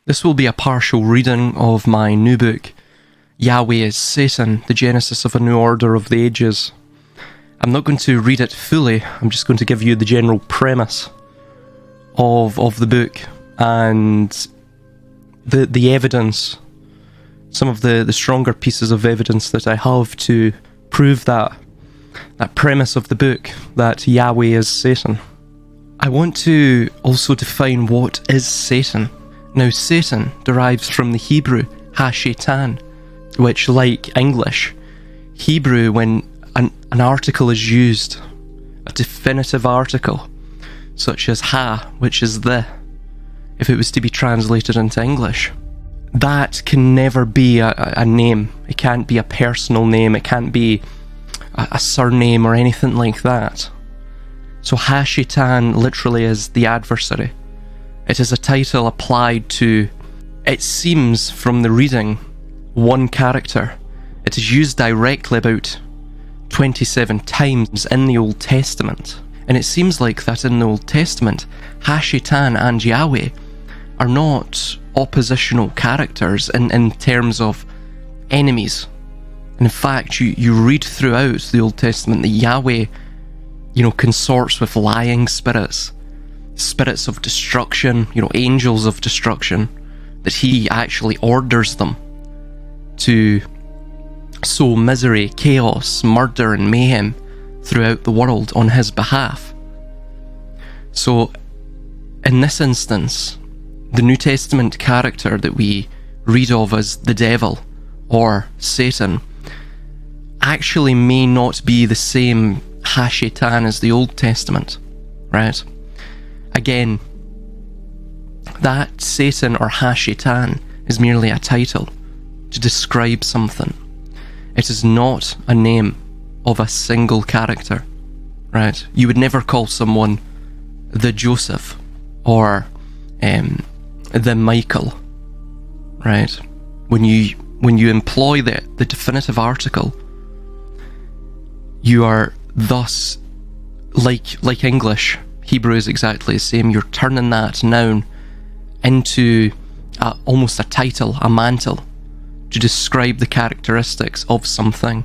This will be a partial reading of my new book, Yahweh is Satan, The Genesis of a New Order of the Ages. I'm not going to read it fully, I'm just going to give you the general premise of the book and the evidence, some of the stronger pieces of evidence that I have to prove that premise of the book, that Yahweh is Satan. I want to also define what is Satan. Now, Satan derives from the Hebrew ha-shatan, which, like English, Hebrew, when an article is used, a definitive article, such as ha, which is the, if it was to be translated into English, that can never be a name. It can't be a personal name, it can't be a surname or anything like that. So ha-shatan literally is the adversary. It is a title applied to, it seems from the reading, one character. It is used directly about 27 times in the Old Testament. And it seems like that in the Old Testament, ha-shatan and Yahweh are not oppositional characters in terms of enemies. And in fact, you read throughout the Old Testament that Yahweh, consorts with lying spirits, spirits of destruction, angels of destruction, that he actually orders them to sow misery, chaos, murder and mayhem throughout the world on his behalf. So in this instance, the New Testament character that we read of as the devil or Satan actually may not be the same ha-shatan as the Old Testament, right? Again, that Satan or ha-shatan is merely a title to describe something. It is not a name of a single character, right? You would never call someone the Joseph or the Michael, right? When you employ the definitive article, you are thus, like English, Hebrew is exactly the same. You're turning that noun into almost a title, a mantle, to describe the characteristics of something,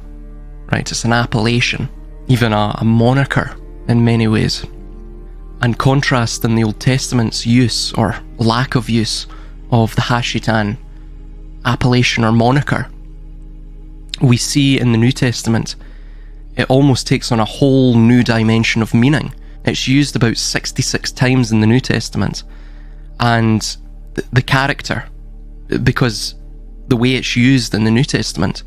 right? It's an appellation, even a moniker in many ways. And contrast in the Old Testament's use or lack of use of the ha-shatan appellation or moniker, we see in the New Testament it almost takes on a whole new dimension of meaning. It's used about 66 times in the New Testament, and the character, because the way it's used in the New Testament,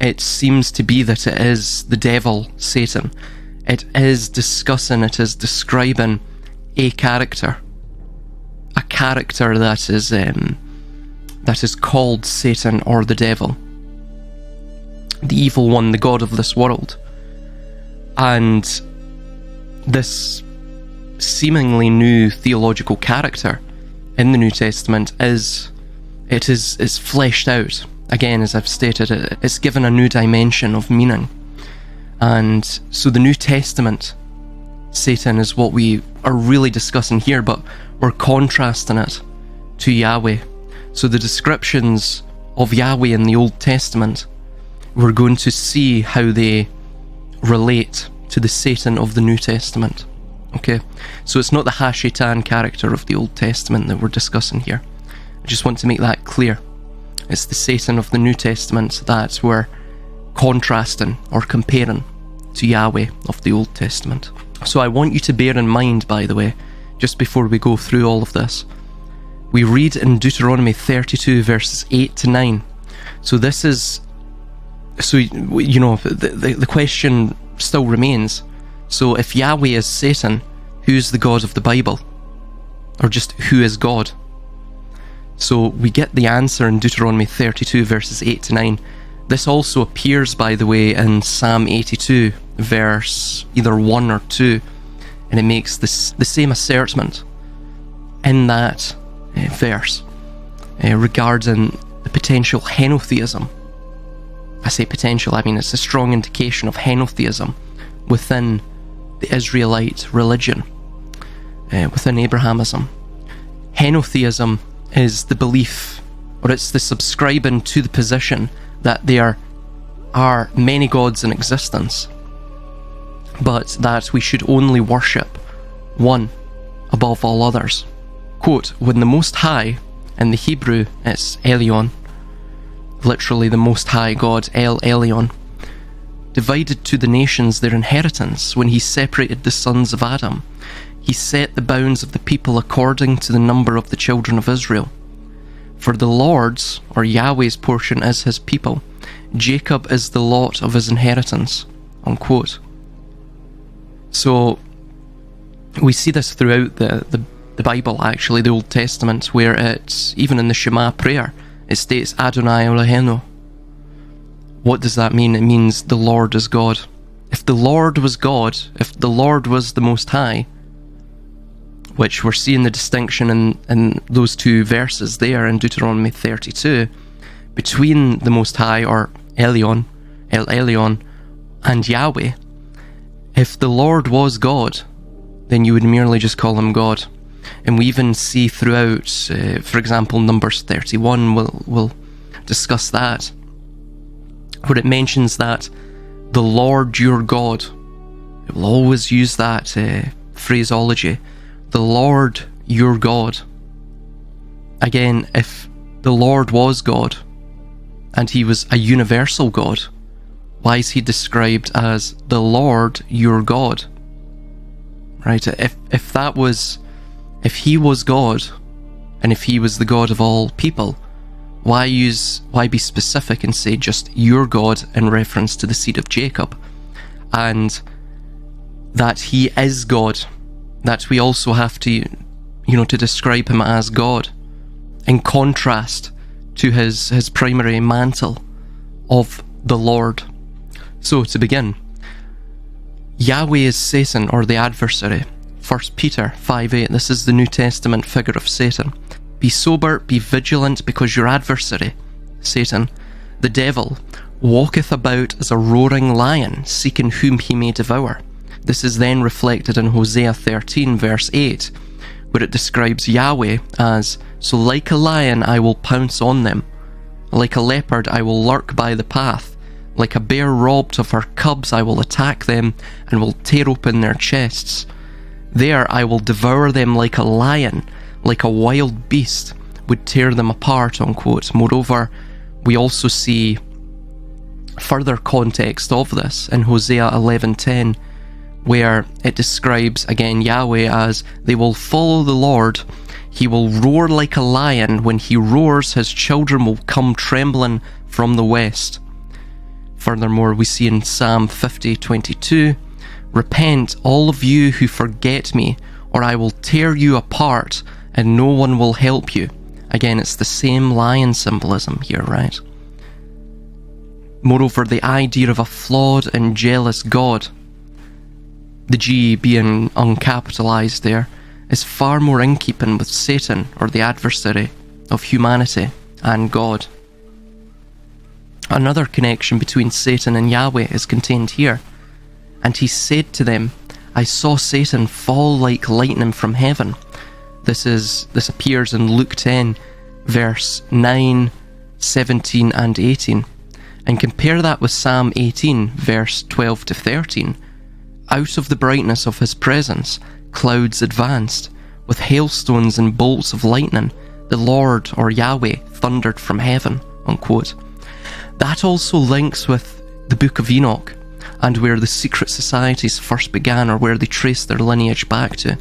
it seems to be that it is the devil, Satan. It is discussing, it is describing a character that is called Satan or the devil, the evil one, the god of this world. And this seemingly new theological character in the New Testament is fleshed out. Again, as I've stated, it's given a new dimension of meaning. And so the New Testament Satan is what we are really discussing here, but we're contrasting it to Yahweh. So the descriptions of Yahweh in the Old Testament, we're going to see how they relate to the Satan of the New Testament. Okay, so it's not the ha-shatan character of the Old Testament that we're discussing here. I just want to make that clear. It's the Satan of the New Testament that we're contrasting or comparing to Yahweh of the Old Testament. So I want you to bear in mind, by the way, just before we go through all of this, we read in Deuteronomy 32 verses 8 to 9. So this is, so the question still remains. So if Yahweh is Satan, who's the God of the Bible? Or just who is God? So we get the answer in Deuteronomy 32 verses 8 to 9. This also appears, by the way, in Psalm 82 verse either 1 or 2, and it makes the same assertion in that verse regarding the potential henotheism. I say potential, I mean it's a strong indication of henotheism within the Israelite religion, within Abrahamism. Henotheism is the belief, or it's the subscribing to the position that there are many gods in existence, but that we should only worship one above all others. Quote, when the Most High, in the Hebrew it's Elyon, literally the Most High God, El Elyon, divided to the nations their inheritance, when he separated the sons of Adam, he set the bounds of the people according to the number of the children of Israel. For the Lord's, or Yahweh's portion is his people, Jacob is the lot of his inheritance, unquote. So we see this throughout the Bible, actually, the Old Testament, where it's, even in the Shema prayer, it states Adonai Eloheinu. What does that mean? It means the Lord is God. If the Lord was God, if the Lord was the Most High, which we're seeing the distinction in those two verses there in Deuteronomy 32, between the Most High, or Elyon, El Elyon, and Yahweh, if the Lord was God, then you would merely just call him God. And we even see throughout, for example, Numbers 31, we'll discuss that, where it mentions that the Lord your God, it will always use that phraseology, the Lord your God. Again, if the Lord was God, and he was a universal God, why is he described as the Lord your God? Right? If he was God, and if he was the God of all people, why be specific and say just your God in reference to the seed of Jacob, and that he is God, that we also have to, to describe him as God, in contrast to his primary mantle of the Lord. So to begin, Yahweh is Satan, or the adversary. 1 Peter 5:8, this is the New Testament figure of Satan. Be sober, be vigilant, because your adversary, Satan, the devil, walketh about as a roaring lion, seeking whom he may devour. This is then reflected in Hosea 13 verse 8, where it describes Yahweh as, so like a lion I will pounce on them, like a leopard I will lurk by the path, like a bear robbed of her cubs I will attack them and will tear open their chests. There I will devour them like a lion, like a wild beast would tear them apart, unquote. Moreover, we also see further context of this in Hosea 11:10, where it describes again Yahweh as, they will follow the Lord, he will roar like a lion, when he roars his children will come trembling from the west. Furthermore, we see in Psalm 50:22, repent all of you who forget me, or I will tear you apart and no one will help you. Again, it's the same lion symbolism here, right? Moreover, the idea of a flawed and jealous God, the G being uncapitalized there, is far more in keeping with Satan, or the adversary of humanity, and God. Another connection between Satan and Yahweh is contained here. And he said to them, I saw Satan fall like lightning from heaven. This appears in Luke 10, verse 9, 17 and 18. And compare that with Psalm 18, verse 12 to 13. Out of the brightness of his presence, clouds advanced. With hailstones and bolts of lightning, the Lord, or Yahweh, thundered from heaven, unquote. That also links with the Book of Enoch, and where the secret societies first began, or where they trace their lineage back to,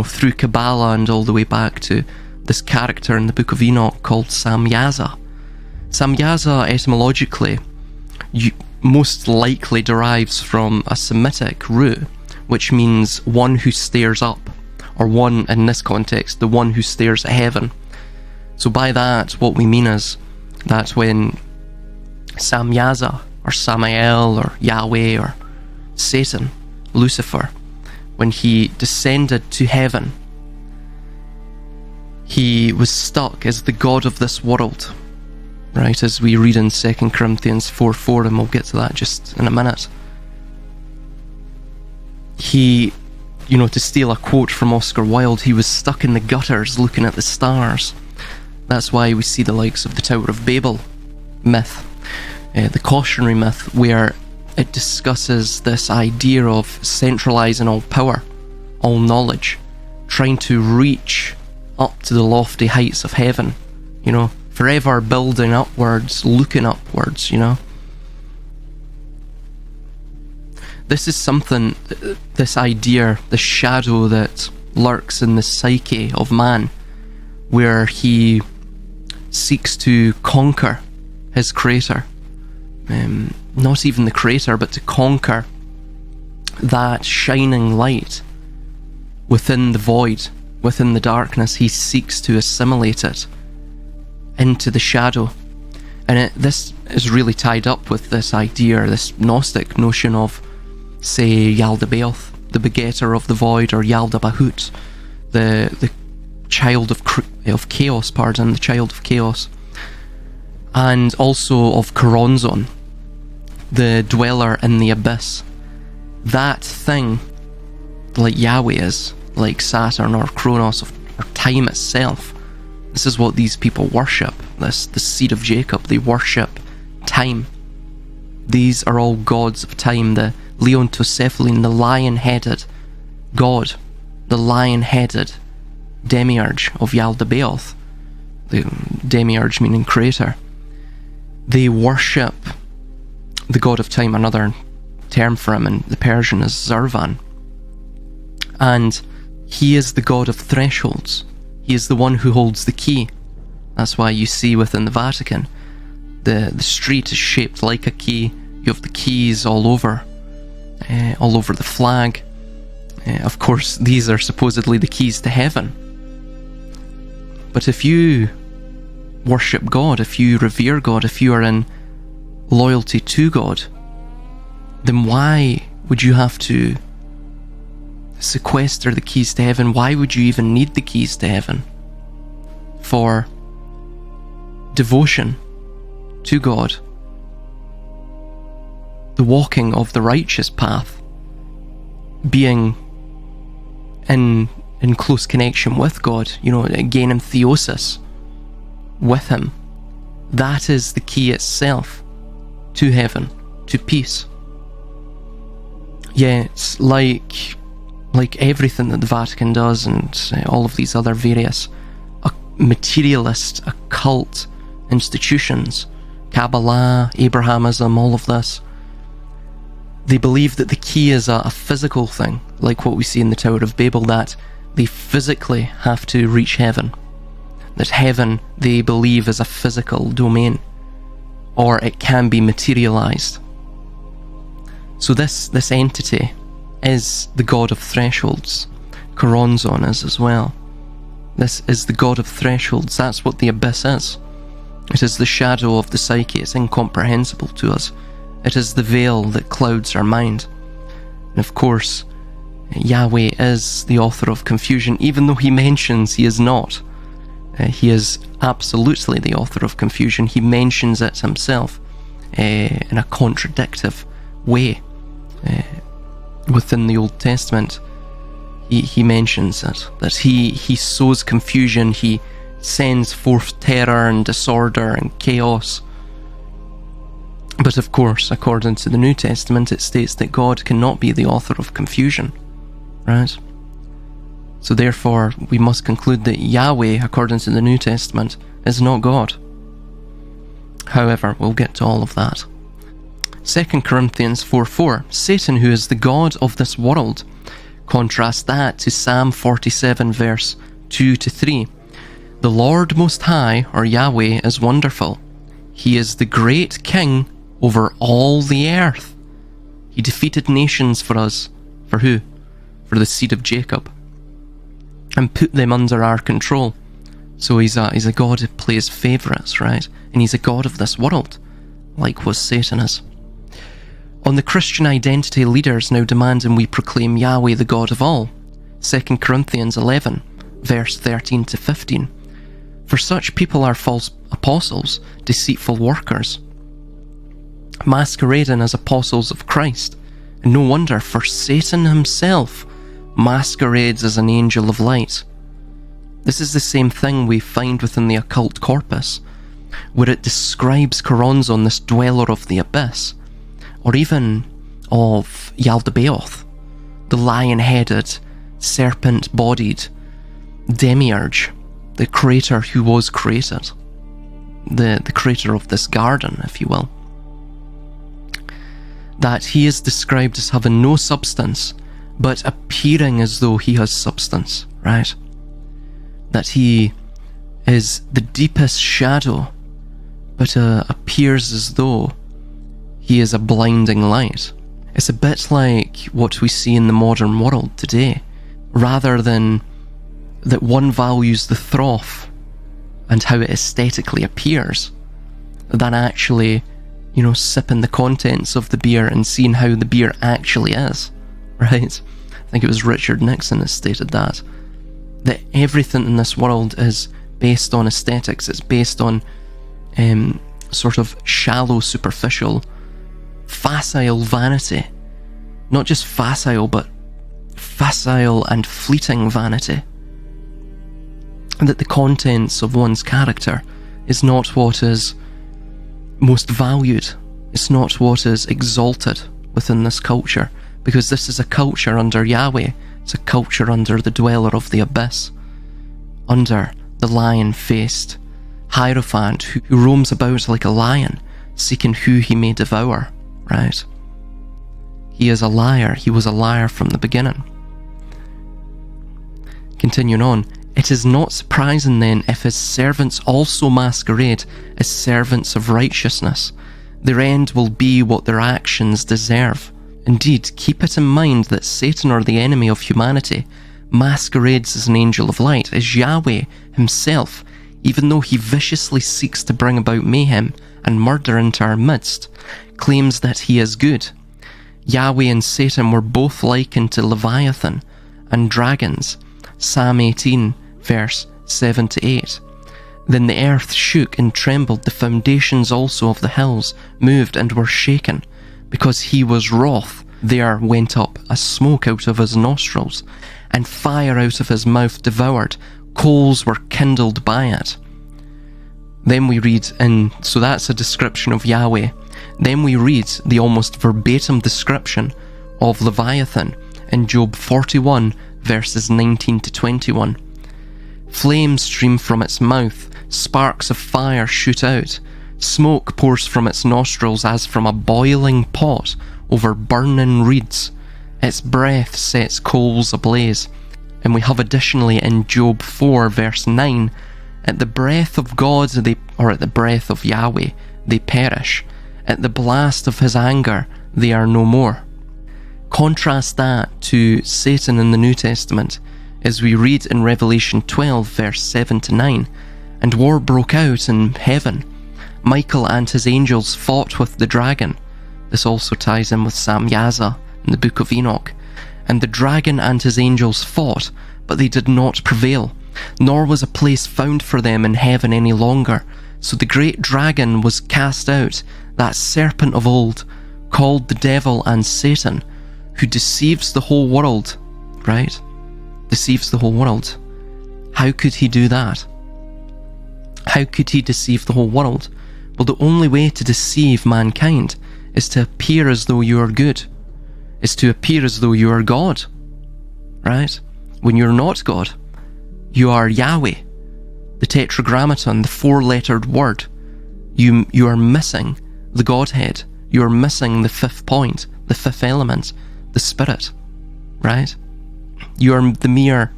through Kabbalah and all the way back to this character in the Book of Enoch called Samyaza. Samyaza, etymologically, most likely derives from a Semitic root, which means one who stares up, or one, in this context, the one who stares at heaven. So by that, what we mean is that when Samyaza, or Samael, or Yahweh, or Satan, Lucifer, when he descended to heaven, he was stuck as the god of this world, right, as we read in 2 Corinthians 4:4, and we'll get to that just in a minute. He, to steal a quote from Oscar Wilde, he was stuck in the gutters looking at the stars. That's why we see the likes of the Tower of Babel myth, the cautionary myth, where it discusses this idea of centralizing all power, all knowledge, trying to reach up to the lofty heights of heaven, you know, forever building upwards, looking upwards, you know. This is something, this idea, the shadow that lurks in the psyche of man, where he seeks to conquer his creator. Not even the creator, but to conquer that shining light within the void, within the darkness. He seeks to assimilate it into the shadow. And this is really tied up with this idea, this Gnostic notion of, say, Yaldabaoth, the begetter of the void, or Yaldabaoth, the child of chaos, the child of chaos. And also of Choronzon, the dweller in the abyss. That thing, like Yahweh is, like Saturn or Kronos or time itself. This is what these people worship, the seed of Jacob. They worship time. These are all gods of time, the Leontocephaline, the lion-headed god, the lion-headed demiurge of Yaldabaoth, the demiurge meaning creator. They worship the god of time. Another term for him in the Persian is Zervan. And he is the god of thresholds. He is the one who holds the key. That's why you see within the Vatican, the street is shaped like a key. You have the keys all over the flag. Of course, these are supposedly the keys to heaven. But if you worship God, if you revere God, if you are in loyalty to God, then why would you have to sequester the keys to heaven? Why would you even need the keys to heaven? For devotion to God, the walking of the righteous path, being in close connection with God, you know, again in theosis with Him. That is the key itself to heaven, to peace. Yeah, it's like everything that the Vatican does and all of these other various materialist, occult institutions, Kabbalah, Abrahamism, all of this. They believe that the key is a physical thing, like what we see in the Tower of Babel, that they physically have to reach heaven. That heaven, they believe, is a physical domain, or it can be materialized. So this entity is the god of thresholds. Choronzon is as well. This is the god of thresholds. That's what the abyss is. It is the shadow of the psyche. It's incomprehensible to us. It is the veil that clouds our mind. And of course, Yahweh is the author of confusion, even though he mentions he is not. He is absolutely the author of confusion. He mentions it himself in a contradictive way. Within the Old Testament, he mentions it, that he sows confusion, he sends forth terror and disorder and chaos. But of course, according to the New Testament, it states that God cannot be the author of confusion, right? So therefore, we must conclude that Yahweh, according to the New Testament, is not God. However, we'll get to all of that. 2 Corinthians 4:4, Satan, who is the god of this world. Contrast that to Psalm 47 verse 2-3. The Lord Most High, or Yahweh, is wonderful. He is the great King over all the earth. He defeated nations for us. For who? For the seed of Jacob. And put them under our control. So he's a god who plays favourites, right? And he's a god of this world, like was Satan is. On the Christian identity, leaders now demand and we proclaim Yahweh the God of all. 2 Corinthians 11, verse 13-15. For such people are false apostles, deceitful workers, masquerading as apostles of Christ. And no wonder, for Satan himself masquerades as an angel of light. This is the same thing we find within the occult corpus, where it describes Choronzon, this dweller of the abyss, or even of Yaldabaoth, the lion-headed, serpent-bodied demiurge, the creator who was created, the creator of this garden, if you will. That he is described as having no substance, but appearing as though he has substance, right? That he is the deepest shadow, but appears as though he is a blinding light. It's a bit like what we see in the modern world today, rather than that one values the froth and how it aesthetically appears, than actually, sipping the contents of the beer and seeing how the beer actually is, right? I think it was Richard Nixon has stated that everything in this world is based on aesthetics. It's based on sort of shallow, superficial, facile vanity. Not just facile, but facile and fleeting vanity. That the contents of one's character is not what is most valued. It's not what is exalted within this culture, because this is a culture under Yahweh. It's a culture under the dweller of the abyss, under the lion-faced Hierophant who roams about like a lion, seeking who he may devour, right? He is a liar. He was a liar from the beginning. Continuing on, it is not surprising then if his servants also masquerade as servants of righteousness. Their end will be what their actions deserve. Indeed, keep it in mind that Satan, or the enemy of humanity, masquerades as an angel of light, as Yahweh himself, even though he viciously seeks to bring about mayhem and murder into our midst, claims that he is good. Yahweh and Satan were both likened to Leviathan and dragons. Psalm 18, verse 7 to 8. Then the earth shook and trembled, the foundations also of the hills moved and were shaken. Because he was wroth, there went up a smoke out of his nostrils, and fire out of his mouth devoured. Coals were kindled by it. Then we read, so that's a description of Yahweh. Then we read the almost verbatim description of Leviathan in Job 41, verses 19 to 21. Flames stream from its mouth, sparks of fire shoot out. Smoke pours from its nostrils as from a boiling pot over burning reeds. Its breath sets coals ablaze. And we have additionally in Job 4 verse 9, at the breath of God, at the breath of Yahweh, they perish. At the blast of his anger, they are no more. Contrast that to Satan in the New Testament, as we read in Revelation 12 verse 7 to 9, and war broke out in heaven. Michael and his angels fought with the dragon. This also ties in with Sam Yaza in the Book of Enoch. And the dragon and his angels fought, but they did not prevail, nor was a place found for them in heaven any longer. So the great dragon was cast out, that serpent of old, called the devil and Satan, who deceives the whole world, right? Deceives the whole world. How could he do that? How could he deceive the whole world? Well, the only way to deceive mankind is to appear as though you are good, is to appear as though you are God, right? When you're not God, you are Yahweh, the Tetragrammaton, the four-lettered word. You are missing the Godhead. You are missing the fifth point, the fifth element, the Spirit, right? You are the mere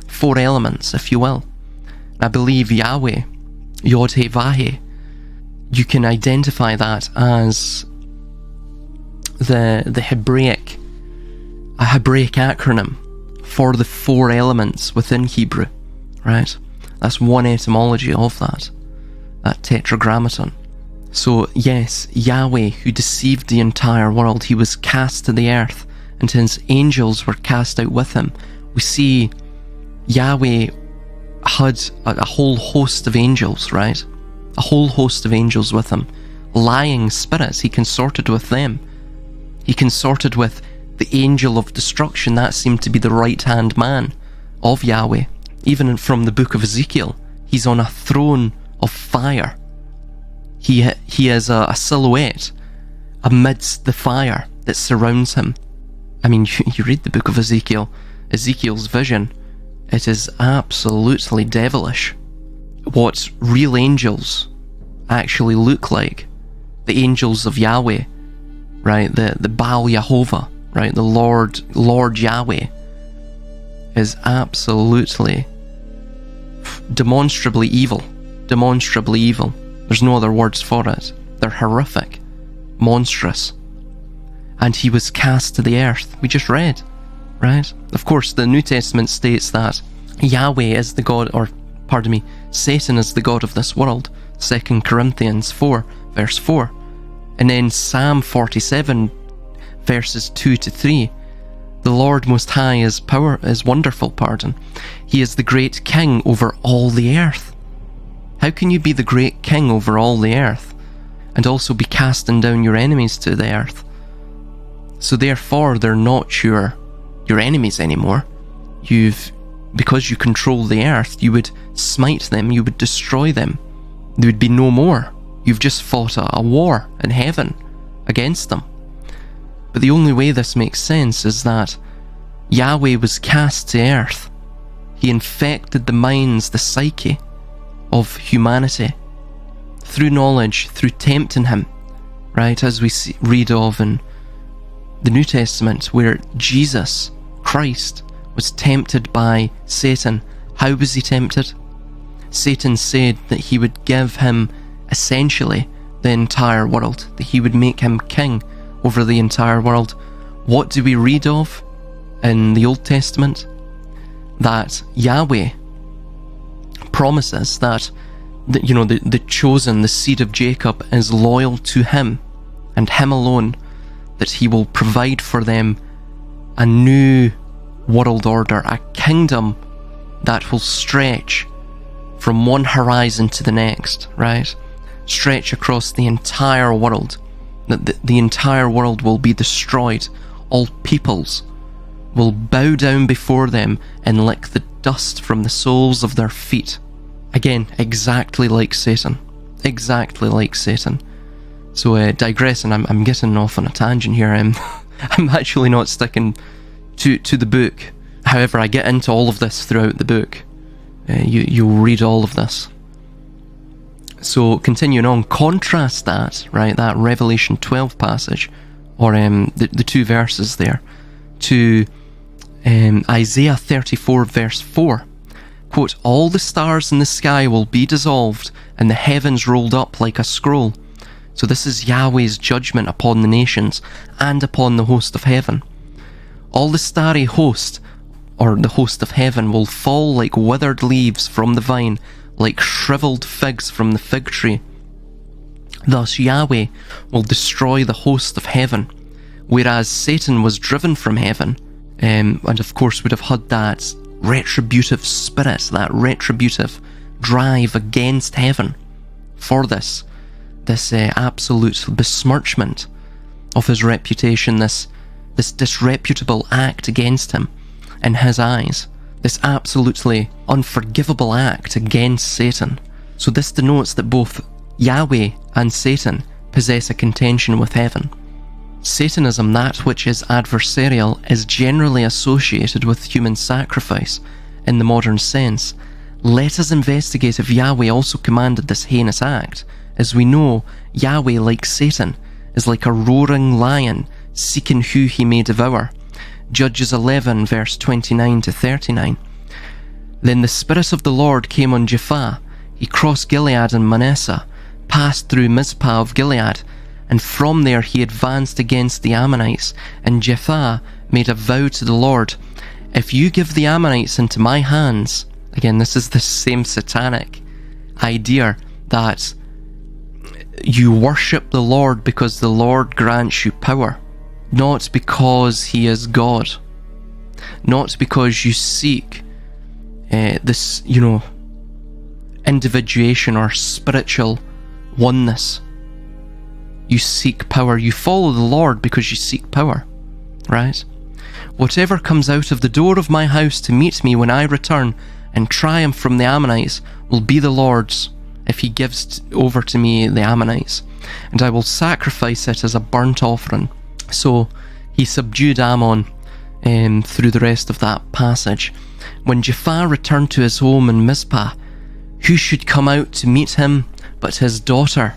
four elements, if you will. I believe Yahweh, Yod-Heh-Vah-Heh, you can identify that as the Hebraic acronym for the four elements within Hebrew, right? That's one etymology of that tetragrammaton. So yes, Yahweh, who deceived the entire world, he was cast to the earth, and his angels were cast out with him. We see Yahweh had a whole host of angels, right? A whole host of angels with him. Lying spirits, he consorted with them. He consorted with the angel of destruction. That seemed to be the right-hand man of Yahweh. even from the book of Ezekiel, he's on a throne of fire. He is a silhouette amidst the fire that surrounds him. I mean, you read the book of Ezekiel, Ezekiel's vision, it is absolutely devilish. What real angels actually look like, the angels of Yahweh, right, the Baal Yehovah, right, the Lord Yahweh, is absolutely demonstrably evil. There's no other words for it. They're horrific, monstrous. And he was cast to the earth. We just read, right? Of course, the New Testament states that Yahweh is the God, or pardon me, Satan is the God of this world. 2 Corinthians 4, verse 4. And then Psalm 47, verses 2 to 3. The Lord Most High is wonderful, pardon. He is the great King over all the earth. How can you be the great King over all the earth and also be casting down your enemies to the earth? So therefore, they're not your enemies anymore. Because you control the earth, you would smite them, you would destroy them. There would be no more. You've just fought a war in heaven against them. But the only way this makes sense is that Yahweh was cast to earth. He infected the minds, the psyche of humanity through knowledge, through tempting him, right? As we read of in the New Testament, where Jesus Christ was tempted by Satan. How was he tempted? Satan said that he would give him essentially the entire world, that he would make him king over the entire world. What do we read of in the Old Testament? That Yahweh promises that the chosen, the seed of Jacob, is loyal to him and him alone, that he will provide for them a new world order, a kingdom that will stretch from one horizon to the next, right? Stretch across the entire world, that the entire world will be destroyed. All peoples will bow down before them and lick the dust from the soles of their feet. Again, exactly like Satan. Exactly like Satan. So digressing, I'm getting off on a tangent here. I'm actually not sticking to the book. However, I get into all of this throughout the book. You'll read all of this. So continuing on, contrast that, right, that Revelation 12 passage, or the two verses there, to Isaiah 34 verse 4. Quote, all the stars in the sky will be dissolved, and the heavens rolled up like a scroll. So this is Yahweh's judgment upon the nations and upon the host of heaven. All the starry host, or the host of heaven, will fall like withered leaves from the vine, like shriveled figs from the fig tree. Thus Yahweh will destroy the host of heaven, whereas Satan was driven from heaven, and of course would have had that retributive spirit, that retributive drive against heaven for this absolute besmirchment of his reputation, this disreputable act against him in his eyes, this absolutely unforgivable act against Satan. So this denotes that both Yahweh and Satan possess a contention with heaven. Satanism, that which is adversarial, is generally associated with human sacrifice in the modern sense. Let us investigate if Yahweh also commanded this heinous act. As we know, Yahweh, like Satan, is like a roaring lion seeking who he may devour. Judges 11 verse 29 to 39. Then the Spirit of the Lord came on Jephthah. He crossed Gilead and Manasseh, passed through Mizpah of Gilead, and from there he advanced against the Ammonites. And Jephthah made a vow to the Lord, if you give the Ammonites into my hands, again this is the same satanic idea that you worship the Lord because the Lord grants you power, not because he is God, not because you seek this, individuation or spiritual oneness. You seek power. You follow the Lord because you seek power, right? Whatever comes out of the door of my house to meet me when I return, and triumph from the Ammonites will be the Lord's if he gives over to me the Ammonites, and I will sacrifice it as a burnt offering. So he subdued Ammon through the rest of that passage. When Jephthah returned to his home in Mizpah, who should come out to meet him but his daughter,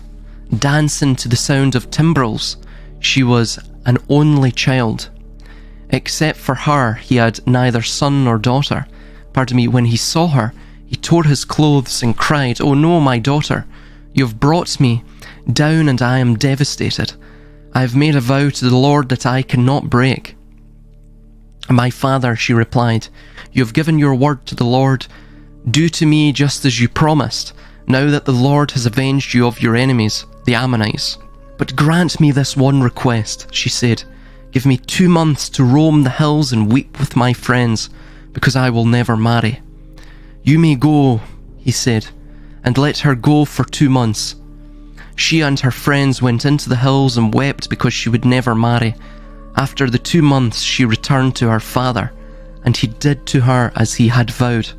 dancing to the sound of timbrels? She was an only child. Except for her, he had neither son nor daughter. When he saw her, he tore his clothes and cried, "Oh no, my daughter, you have brought me down and I am devastated. I have made a vow to the Lord that I cannot break." "My father," she replied, "you have given your word to the Lord. Do to me just as you promised, now that the Lord has avenged you of your enemies, the Ammonites. But grant me this one request," she said. "Give me 2 months to roam the hills and weep with my friends, because I will never marry." "You may go," he said, and let her go for 2 months. She and her friends went into the hills and wept because she would never marry. After the 2 months, she returned to her father, and he did to her as he had vowed,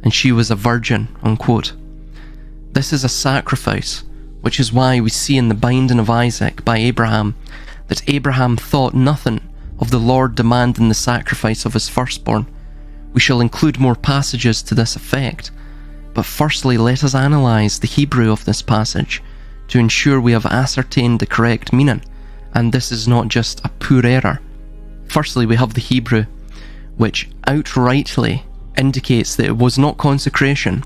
and she was a virgin, unquote. This is a sacrifice, which is why we see in the binding of Isaac by Abraham that Abraham thought nothing of the Lord demanding the sacrifice of his firstborn. We shall include more passages to this effect, but firstly let us analyse the Hebrew of this passage to ensure we have ascertained the correct meaning, and this is not just a poor error. Firstly, we have the Hebrew, which outrightly indicates that it was not consecration.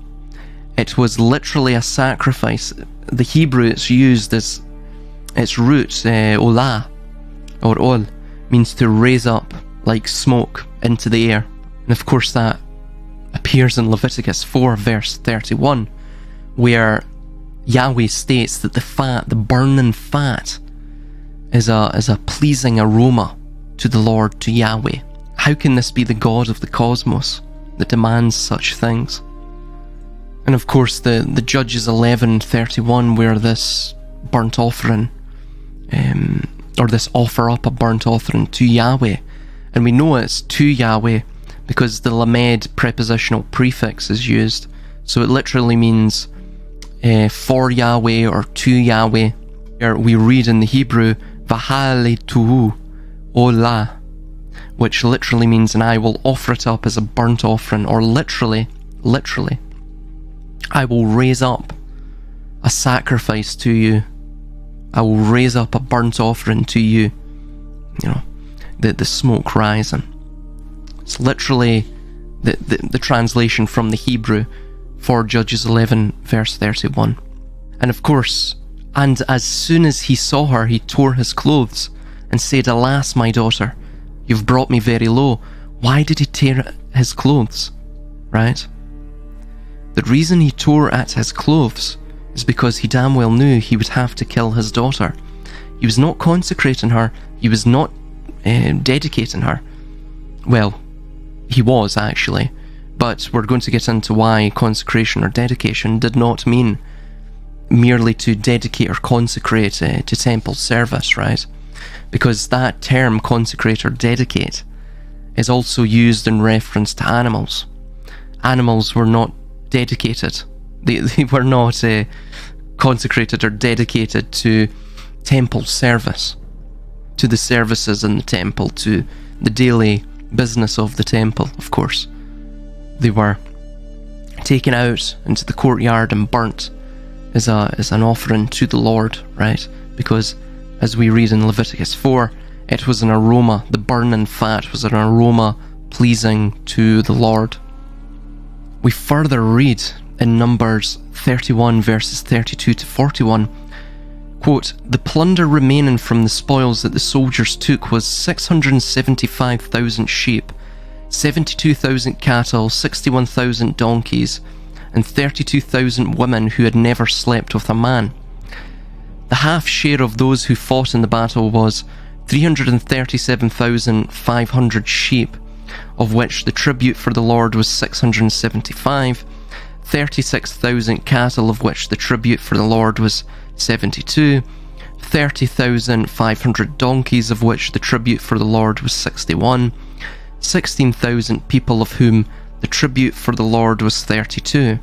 It was literally a sacrifice. The Hebrew it's used as its root, olah, or ol, means to raise up like smoke into the air. And of course that appears in Leviticus 4 verse 31, where Yahweh states that the burning fat, is a pleasing aroma to the Lord, to Yahweh. How can this be the God of the cosmos that demands such things? And of course the Judges 11:31, where this burnt offering, or this offer up a burnt offering to Yahweh, and we know it's to Yahweh because the lamed prepositional prefix is used, so it literally means for Yahweh or to Yahweh. We read in the Hebrew v'hale tuhu olah, which literally means, and I will offer it up as a burnt offering, or literally, I will raise up a sacrifice to you. I will raise up a burnt offering to you. You know, the smoke rising. It's literally the translation from the Hebrew for Judges 11 verse 31. And of course, and as soon as he saw her, he tore his clothes and said, "Alas, my daughter, you've brought me very low." Why did he tear his clothes? Right? The reason he tore at his clothes is because he damn well knew he would have to kill his daughter. He was not consecrating her. He was not dedicating her. Well, he was actually, but we're going to get into why consecration or dedication did not mean merely to dedicate or consecrate to temple service, right? Because that term, consecrate or dedicate, is also used in reference to animals. Animals were not dedicated. They were not consecrated or dedicated to temple service, to the services in the temple, to the daily business of the temple, of course. They were taken out into the courtyard and burnt as an offering to the Lord, right? Because as we read in Leviticus 4, it was an aroma, the burning fat was an aroma pleasing to the Lord. We further read in Numbers 31 verses 32 to 41, quote, "The plunder remaining from the spoils that the soldiers took was 675,000 sheep, 72,000 cattle, 61,000 donkeys, and 32,000 women who had never slept with a man. The half share of those who fought in the battle was 337,500 sheep, of which the tribute for the Lord was 675, 36,000 cattle, of which the tribute for the Lord was 72, 30,500 donkeys, of which the tribute for the Lord was 61, 16,000 people, of whom the tribute for the Lord was 32.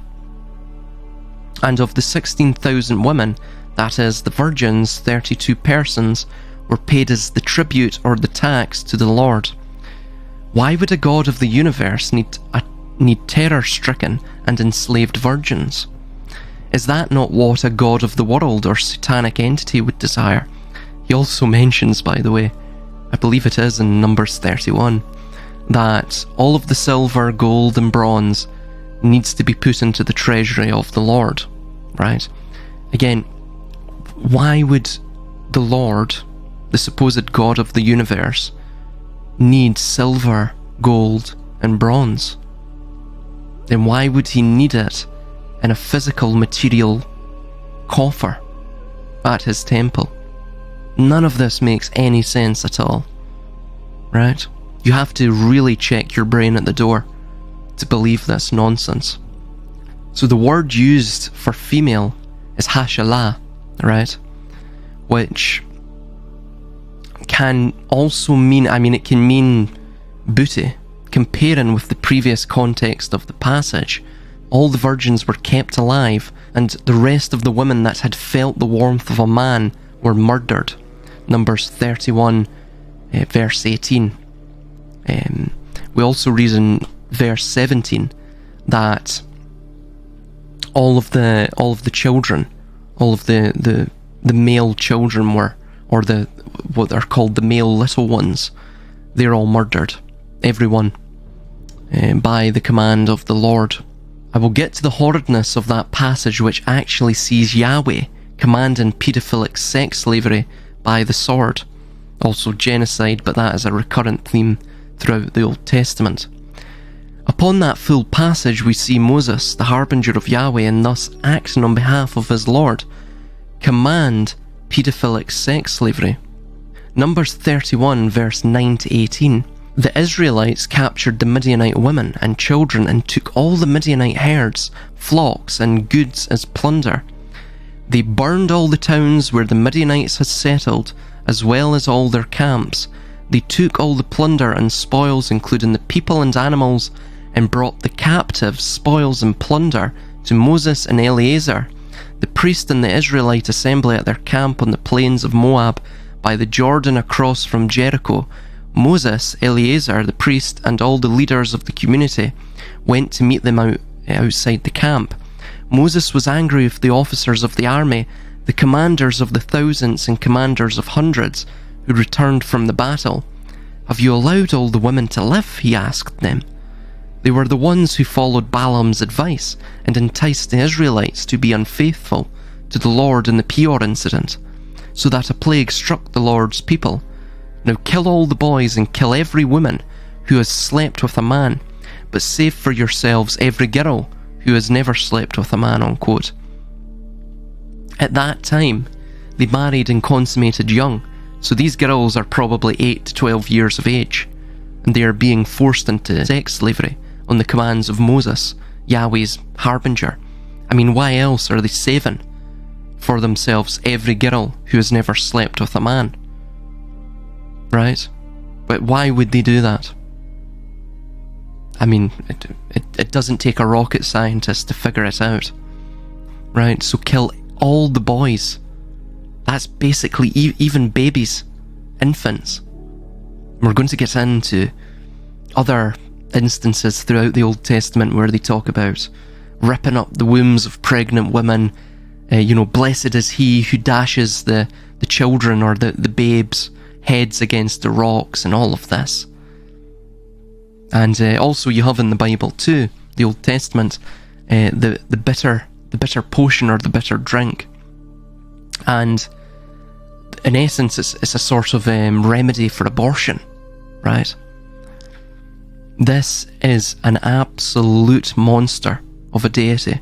And of the 16,000 women, that is, the virgins, 32 persons were paid as the tribute or the tax to the Lord. Why would a God of the universe need terror-stricken and enslaved virgins? Is that not what a god of the world or satanic entity would desire? He also mentions, by the way, I believe it is in Numbers 31, that all of the silver, gold and bronze needs to be put into the treasury of the Lord, right? Again, why would the Lord, the supposed God of the universe, need silver, gold and bronze? Then why would he need it in a physical, material coffer at his temple? None of this makes any sense at all, right? You have to really check your brain at the door to believe this nonsense. So the word used for female is hashalah, right? Which can also mean, it can mean booty. Comparing with the previous context of the passage, all the virgins were kept alive, and the rest of the women that had felt the warmth of a man were murdered. Numbers 31, verse 18. We also read in verse 17 that all of the children, all of the male children were, or what are called the male little ones, they're all murdered, everyone, by the command of the Lord. I will get to the horridness of that passage, which actually sees Yahweh commanding paedophilic sex slavery by the sword, also genocide, but that is a recurrent theme throughout the Old Testament. Upon that full passage, we see Moses, the harbinger of Yahweh, and thus acting on behalf of his Lord, command paedophilic sex slavery. Numbers 31, verse 9 to 18. The Israelites captured the Midianite women and children and took all the Midianite herds, flocks, and goods as plunder. They burned all the towns where the Midianites had settled, as well as all their camps. They took all the plunder and spoils, including the people and animals, and brought the captives, spoils and plunder to Moses and Eleazar, the priest and the Israelite assembly at their camp on the plains of Moab, by the Jordan across from Jericho. Moses, Eleazar, the priest, and all the leaders of the community went to meet them outside the camp. Moses was angry with the officers of the army, the commanders of the thousands and commanders of hundreds, who returned from the battle. "Have you allowed all the women to live?" he asked them. They were the ones who followed Balaam's advice and enticed the Israelites to be unfaithful to the Lord in the Peor incident, so that a plague struck the Lord's people. Now kill all the boys and kill every woman who has slept with a man, but save for yourselves every girl who has never slept with a man, unquote. At that time, they married and consummated young, so these girls are probably 8 to 12 years of age, and they are being forced into sex slavery on the commands of Moses, Yahweh's harbinger. Why else are they saving for themselves every girl who has never slept with a man? Right? But why would they do that? It doesn't take a rocket scientist to figure it out. Right? So kill all the boys. That's basically even babies, infants. We're going to get into other instances throughout the Old Testament where they talk about ripping up the wombs of pregnant women. Blessed is he who dashes the children or the babes' heads against the rocks, and all of this. And also you have in the Bible too, the Old Testament, the bitter potion or the bitter drink. And in essence, it's a sort of remedy for abortion, right? This is an absolute monster of a deity.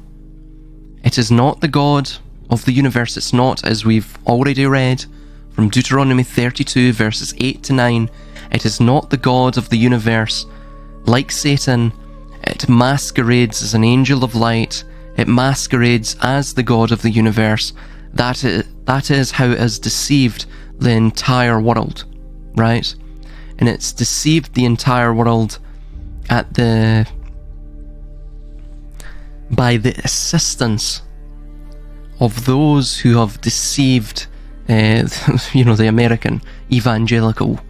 It is not the God of the universe. It's not, as we've already read from Deuteronomy 32 verses 8 to 9, it is not the God of the universe. Like Satan, it masquerades as an angel of light. It masquerades as the God of the universe. That is how it has deceived the entire world, right? And it's deceived the entire world at the by the assistance of those who have deceived, the American evangelical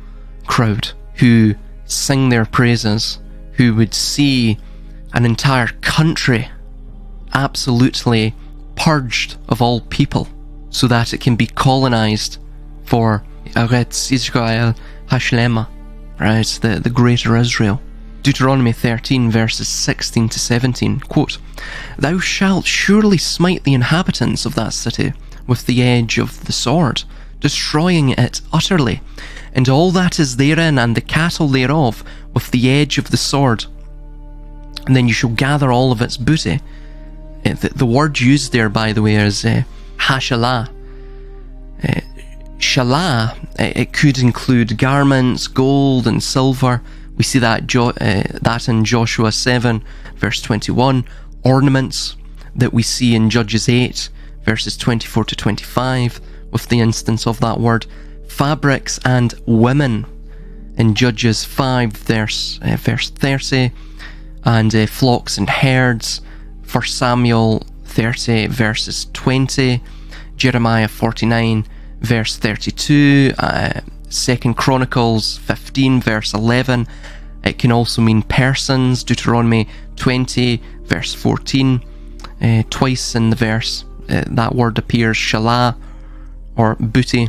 crowd, who sing their praises, who would see an entire country absolutely purged of all people, so that it can be colonized for Eretz Israel Hashlema, right, the greater Israel. Deuteronomy 13 verses 16 to 17, quote, "Thou shalt surely smite the inhabitants of that city with the edge of the sword, destroying it utterly, and all that is therein, and the cattle thereof, with the edge of the sword. And then you shall gather all of its booty." The word used there, by the way, is hashalah. Shalah, it could include garments, gold and silver. We see that in Joshua 7 verse 21. Ornaments that we see in Judges 8 verses 24 to 25 with the instance of that word. Fabrics and women in Judges 5 verse 30, and flocks and herds, 1 Samuel 30 verses 20, Jeremiah 49 verse 32, 2 Chronicles 15 verse 11. It can also mean persons, Deuteronomy 20 verse 14. Twice in the verse that word appears, shalah, or booty,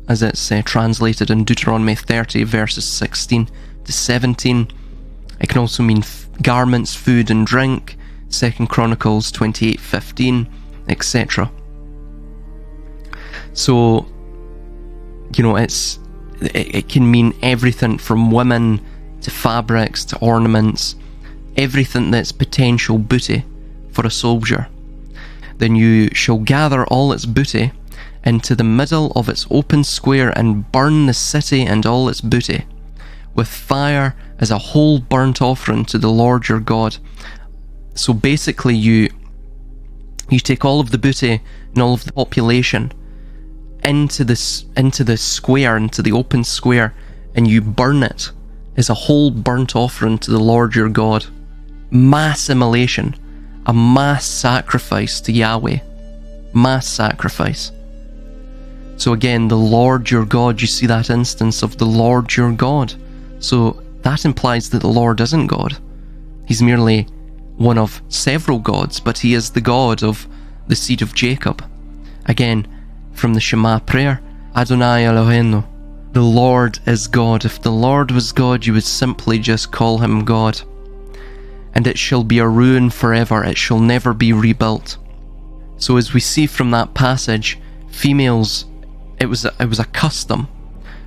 as it's translated in Deuteronomy 30 verses 16 to 17. It can also mean garments, food and drink, 2 Chronicles 28:15, etc. So, it can mean everything from women to fabrics to ornaments, everything that's potential booty for a soldier. "Then you shall gather all its booty into the middle of its open square, and burn the city and all its booty with fire as a whole burnt offering to the Lord your God." So basically you take all of the booty and all of the population into the square, into the open square, and you burn it as a whole burnt offering to the Lord your God. Mass immolation, a mass sacrifice to Yahweh. Mass sacrifice. So again, the Lord your God, you see that instance of the Lord your God. So that implies that the Lord isn't God. He's merely one of several gods, but he is the God of the seed of Jacob. Again, from the Shema prayer, Adonai Eloheinu, the Lord is God. If the Lord was God, you would simply just call him God. "And it shall be a ruin forever, it shall never be rebuilt." So as we see from that passage, females, it was a custom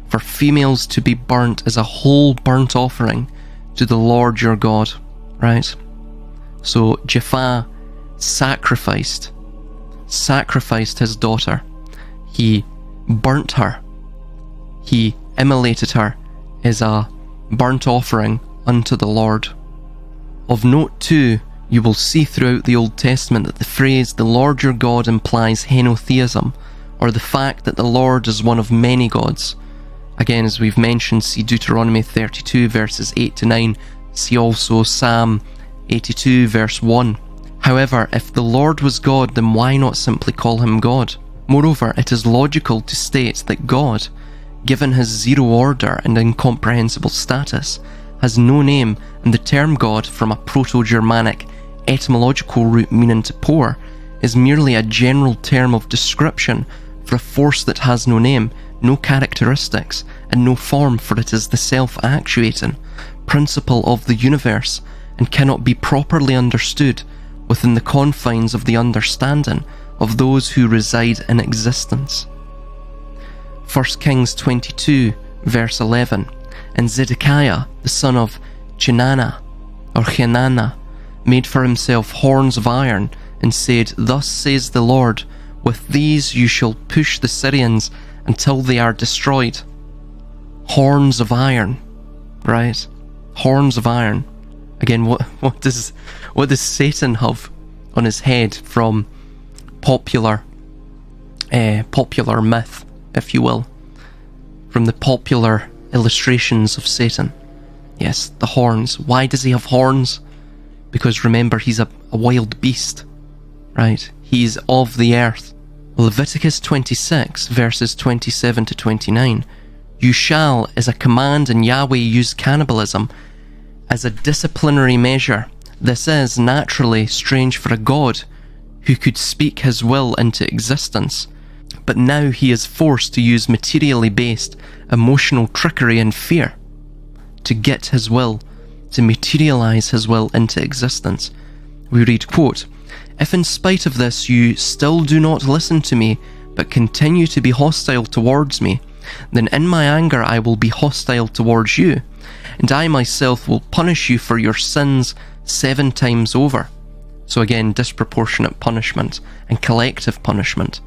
for females to be burnt as a whole burnt offering to the Lord your God, right? So Jephthah sacrificed his daughter. He burnt her. He immolated her as a burnt offering unto the Lord. Of note too, you will see throughout the Old Testament that the phrase "the Lord your God" implies henotheism, or the fact that the Lord is one of many gods. Again, as we've mentioned, see Deuteronomy 32 verses 8 to 9. See also Psalm 82 verse 1. However, if the Lord was God, then why not simply call him God? Moreover, it is logical to state that God, given his zero order and incomprehensible status, has no name, and the term God, from a Proto-Germanic etymological root meaning to pour, is merely a general term of description for a force that has no name, no characteristics, and no form, for it is the self-actuating principle of the universe, and cannot be properly understood within the confines of the understanding of those who reside in existence. 1 Kings 22 verse 11. And Zedekiah, the son of Chenana, made for himself horns of iron, and said, "Thus says the Lord, with these you shall push the Syrians until they are destroyed." Horns of iron, right? Horns of iron. Again, what does Satan have on his head from popular myth, if you will, from the popular illustrations of Satan? Yes, the horns. Why does he have horns? because remember, he's a wild beast, right? He's of the earth. Leviticus 26, verses 27 to 29. You shall, as a command in Yahweh, use cannibalism as a disciplinary measure. This is naturally strange for a God who could speak his will into existence, but now he is forced to use materially based emotional trickery and fear to get his will, to materialize his will into existence. We read, quote, if in spite of this you still do not listen to me, but continue to be hostile towards me, then in my anger I will be hostile towards you, and I myself will punish you for your sins 7 times over. So again, disproportionate punishment and collective punishment.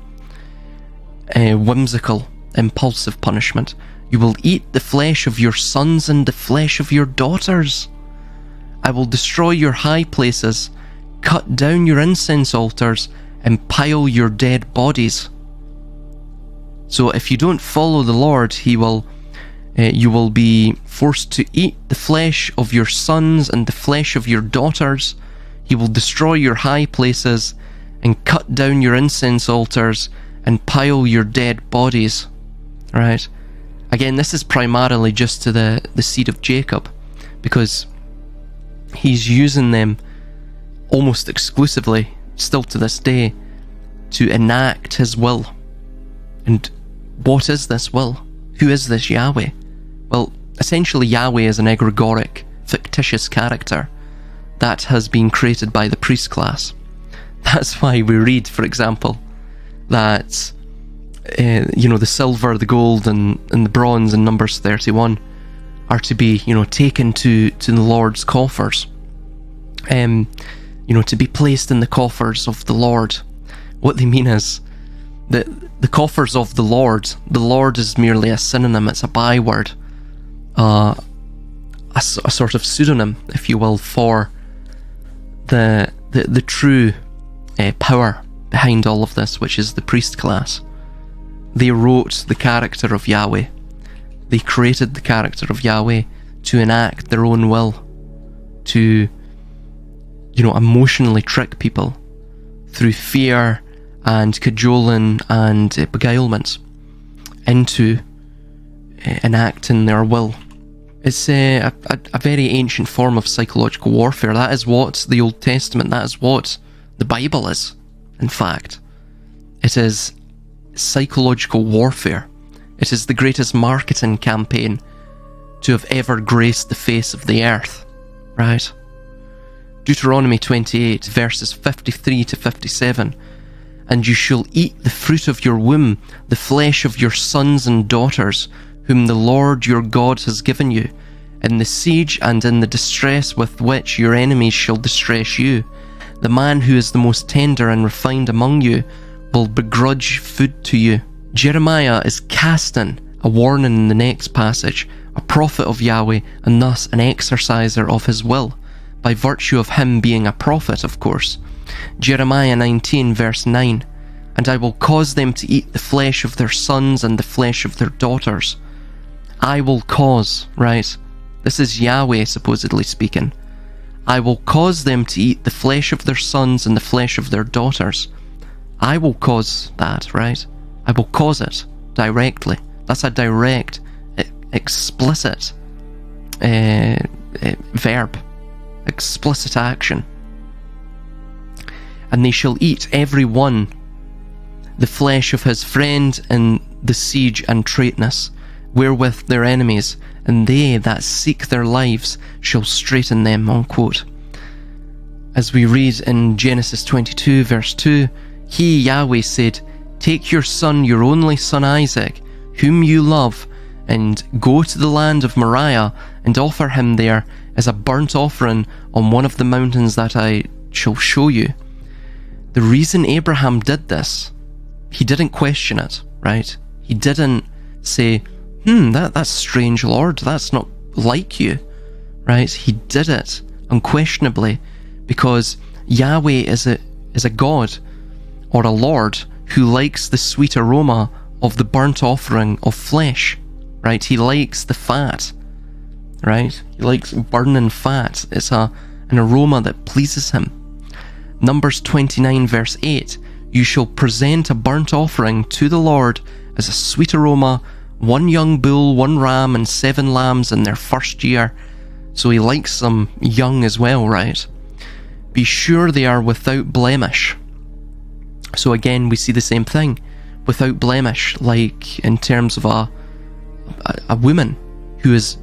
Whimsical, impulsive punishment. You will eat the flesh of your sons and the flesh of your daughters. I will destroy your high places, cut down your incense altars, and pile your dead bodies. So if you don't follow the Lord, you will be forced to eat the flesh of your sons and the flesh of your daughters. He will destroy your high places and cut down your incense altars and pile your dead bodies. Right? Again, this is primarily just to the seed of Jacob, because he's using them almost exclusively, still to this day, to enact his will. And what is this will? Who is this Yahweh? Well, essentially Yahweh is an egregoric, fictitious character that has been created by the priest class. That's why we read, for example, that the silver, the gold, and the bronze in Numbers 31 are to be, taken to the Lord's coffers. To be placed in the coffers of the Lord. What they mean is that the coffers of the Lord is merely a synonym, it's a byword, a sort of pseudonym, if you will, for the true power behind all of this, which is the priest class. They wrote the character of Yahweh. They created the character of Yahweh to enact their own will, to emotionally trick people through fear and cajoling and beguilement into enacting their will. It's a very ancient form of psychological warfare. That is what the Old Testament, that is what the Bible is, in fact. It is psychological warfare. It is the greatest marketing campaign to have ever graced the face of the earth, right? Deuteronomy 28, verses 53 to 57. And you shall eat the fruit of your womb, the flesh of your sons and daughters, whom the Lord your God has given you, in the siege and in the distress with which your enemies shall distress you. The man who is the most tender and refined among you will begrudge food to you. Jeremiah is casting a warning in the next passage, a prophet of Yahweh, and thus an exerciser of his will, by virtue of him being a prophet, of course. Jeremiah 19, verse 9. And I will cause them to eat the flesh of their sons and the flesh of their daughters. I will cause, right? This is Yahweh supposedly speaking. I will cause them to eat the flesh of their sons and the flesh of their daughters. I will cause that, right? I will cause it directly. That's a direct, explicit verb. Explicit action. And they shall eat every one the flesh of his friend in the siege and traitness, wherewith their enemies, and they that seek their lives shall straiten them, unquote. As we read in Genesis 22, verse 2, he, Yahweh, said, take your son, your only son Isaac, whom you love, and go to the land of Moriah, and offer him there as a burnt offering on one of the mountains that I shall show you. The reason Abraham did this, he didn't question it, right? He didn't say, that's strange, Lord, that's not like you, right? He did it unquestionably because Yahweh is a God or a Lord who likes the sweet aroma of the burnt offering of flesh, right? He likes the fat, right? He likes burning fat. It's a an aroma that pleases him. Numbers 29 verse 8, you shall present a burnt offering to the Lord as a sweet aroma, 1 young bull, 1 ram, and 7 lambs in their first year. So he likes them young as well, right? Be sure they are without blemish. So again, we see the same thing, without blemish, like in terms of a woman who is,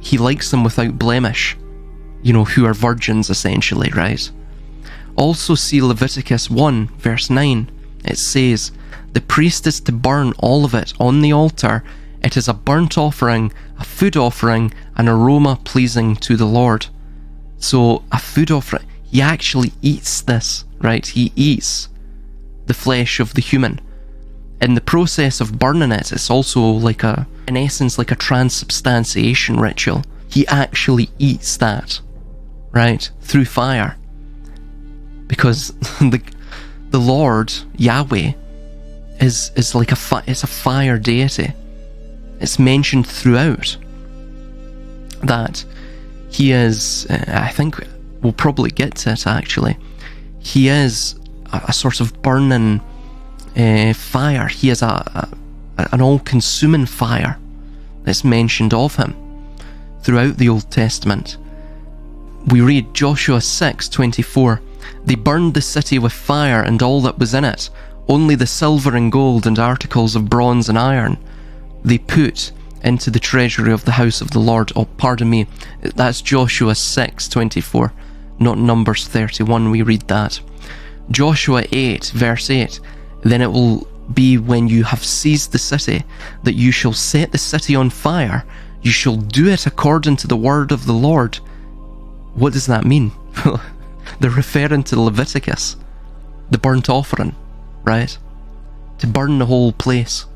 he likes them without blemish, you know, who are virgins essentially, right? Also see Leviticus 1 verse 9. It says, the priest is to burn all of it on the altar. It is a burnt offering, a food offering, an aroma pleasing to the Lord. So a food offering, he actually eats this, right? He eats the flesh of the human. In the process of burning it, it's also like in essence, like a transubstantiation ritual. He actually eats that, right? Through fire. Because the Lord, Yahweh, is like it's a fire deity. It's mentioned throughout that he is, I think we'll probably get to it actually, he is a sort of burning fire. He is an all-consuming fire that's mentioned of him throughout the Old Testament. We read Joshua 6:24, they burned the city with fire and all that was in it, only the silver and gold and articles of bronze and iron they put into the treasury of the house of the Lord. Oh, pardon me, that's Joshua 6:24, not Numbers 31, we read that. Joshua 8 verse 8, then it will be when you have seized the city that you shall set the city on fire. You shall do it according to the word of the Lord. What does that mean? They're referring to Leviticus, the burnt offering, right? To burn the whole place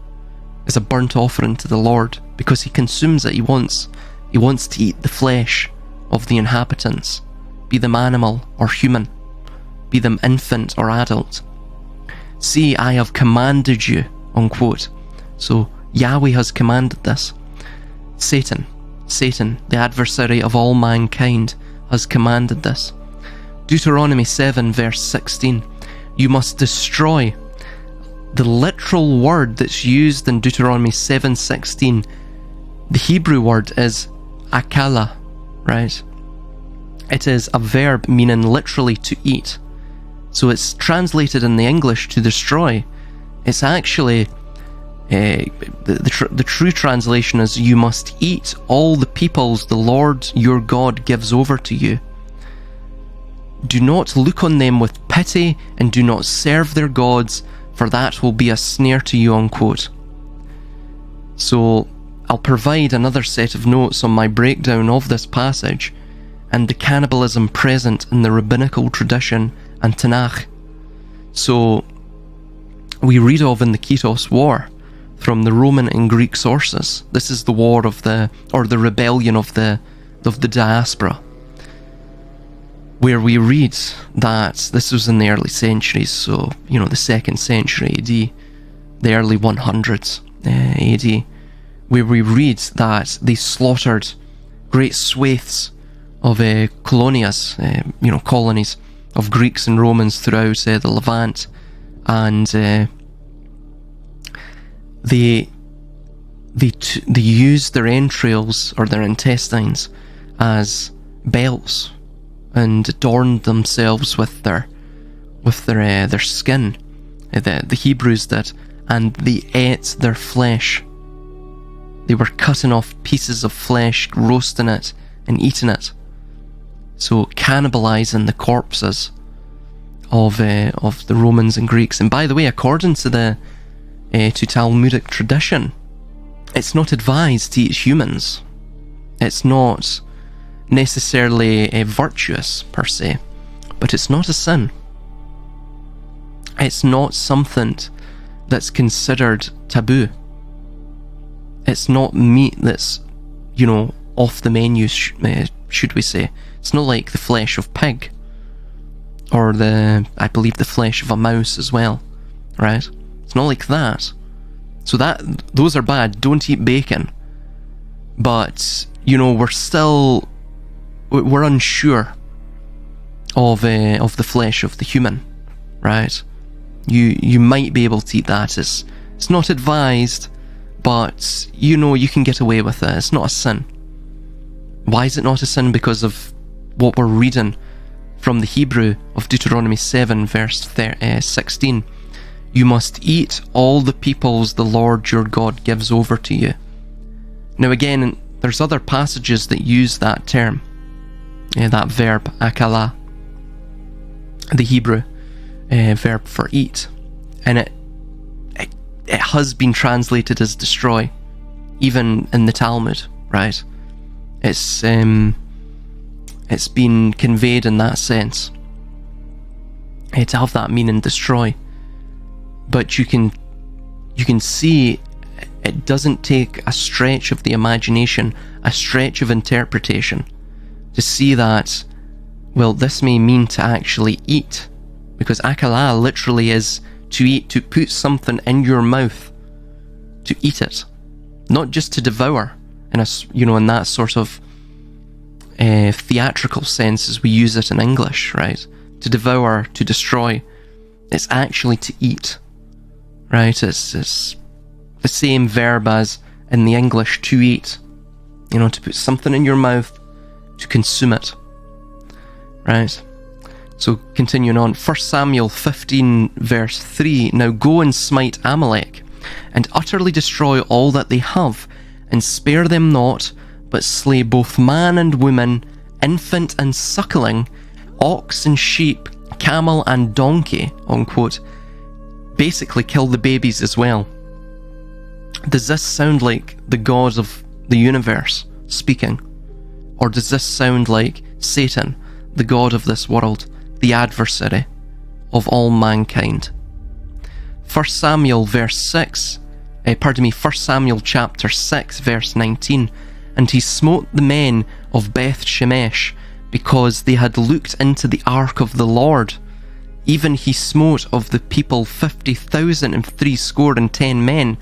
is a burnt offering to the Lord because he consumes it. He wants to eat the flesh of the inhabitants, be them animal or human, be them infant or adult. See, I have commanded you, unquote. So Yahweh has commanded this. Satan, the adversary of all mankind, has commanded this. Deuteronomy 7 verse 16, you must destroy. The literal word that's used in Deuteronomy 7:16, the Hebrew word is akala, right? It is a verb meaning literally to eat. So it's translated in the English to destroy. It's actually, the true translation is, you must eat all the peoples the Lord your God gives over to you. Do not look on them with pity and do not serve their gods, for that will be a snare to you, unquote. So I'll provide another set of notes on my breakdown of this passage and the cannibalism present in the rabbinical tradition and Tanakh. So we read of in the Kitos War from the Roman and Greek sources. This is the war of the rebellion of the diaspora, where we read that this was in the early centuries, so, you know, the 2nd century AD, the early 100s AD, where we read that they slaughtered great swathes of colonias, colonies of Greeks and Romans throughout the Levant, and they used their entrails or their intestines as belts and adorned themselves with their skin. The Hebrews did, and they ate their flesh. They were cutting off pieces of flesh, roasting it, and eating it. So cannibalizing the corpses of the Romans and Greeks. And by the way, according to the to Talmudic tradition, it's not advised to eat humans. It's not necessarily virtuous per se, but it's not a sin. It's not something that's considered taboo. It's not meat that's, off the menu, should we say. It's not like the flesh of pig, or I believe the flesh of a mouse as well, right? It's not like that. So those are bad. Don't eat bacon. But, we're unsure of the flesh of the human, right? You might be able to eat that. It's not advised, but you know you can get away with it. It's not a sin. Why is it not a sin? Because of what we're reading from the Hebrew of Deuteronomy 7 verse 16. You must eat all the peoples the Lord your God gives over to you. Now again, there's other passages that use that term, that verb, akala, the Hebrew verb for eat, and it has been translated as destroy, even in the Talmud, right? It's been conveyed in that sense, to have that meaning, destroy. But you can see it doesn't take a stretch of the imagination, a stretch of interpretation, to see that, well, this may mean to actually eat, because akala literally is to eat, to put something in your mouth, to eat it, not just to devour in in that sort of theatrical sense as we use it in English, right? To devour, to destroy. It's actually to eat, right? It's the same verb as in the English to eat, to put something in your mouth, to consume it, right? So continuing on, 1 Samuel 15 verse 3, now go and smite Amalek, and utterly destroy all that they have, and spare them not, but slay both man and woman, infant and suckling, ox and sheep, camel and donkey, unquote. Basically kill the babies as well. Does this sound like the God of the universe speaking? Or does this sound like Satan, the God of this world, the adversary of all mankind? 1 Samuel chapter 6 verse 19, and he smote the men of Beth Shemesh, because they had looked into the ark of the Lord. Even he smote of the people 50,010 men,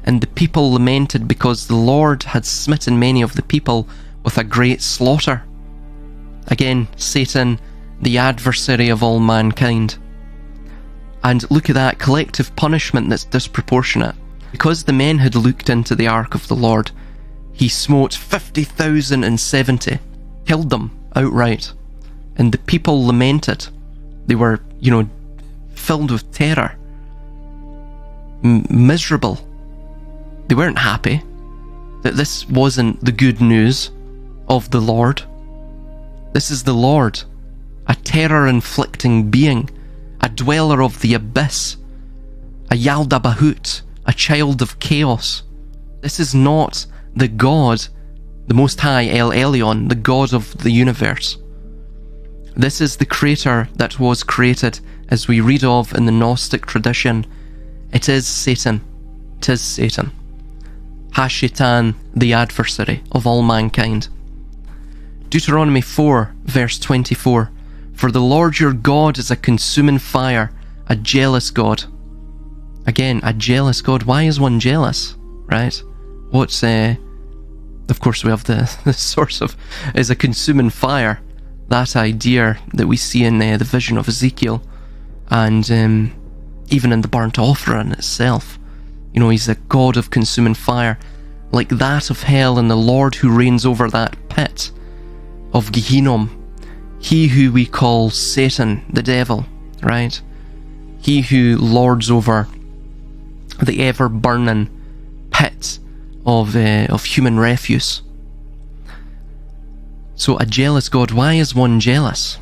and the people lamented because the Lord had smitten many of the people with a great slaughter. Again, Satan, the adversary of all mankind. And look at that collective punishment that's disproportionate. Because the men had looked into the ark of the Lord, he smote 50,070, killed them outright. And the people lamented. They were, filled with terror. Miserable. They weren't happy that this wasn't the good news of the Lord. This is the Lord, a terror-inflicting being, a dweller of the abyss, a Yaldabaoth, a child of chaos. This is not the God, the Most High, El Elyon, the God of the universe. This is the creator that was created, as we read of in the Gnostic tradition. It is Satan. It is Satan. Ha-Shaitan, the adversary of all mankind. Deuteronomy 4, verse 24. For the Lord your God is a consuming fire, a jealous God. Again, a jealous God. Why is one jealous? Right? What's, of course we have the source of, is a consuming fire. That idea that we see in the vision of Ezekiel, and even in the burnt offering itself. He's a God of consuming fire, like that of hell, and the Lord who reigns over that pit of Gehinnom. He who we call Satan, the devil, right? He who lords over the ever-burning pit of human refuse. So a jealous God. Why is one jealous?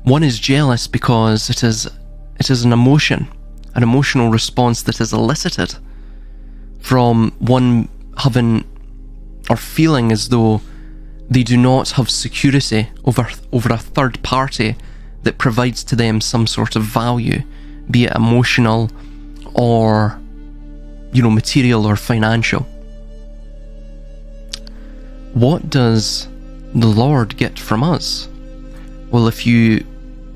One is jealous because it is an emotion, an emotional response that is elicited from one having or feeling as though they do not have security over a third party that provides to them some sort of value, be it emotional or, material or financial. What does the Lord get from us? Well, if you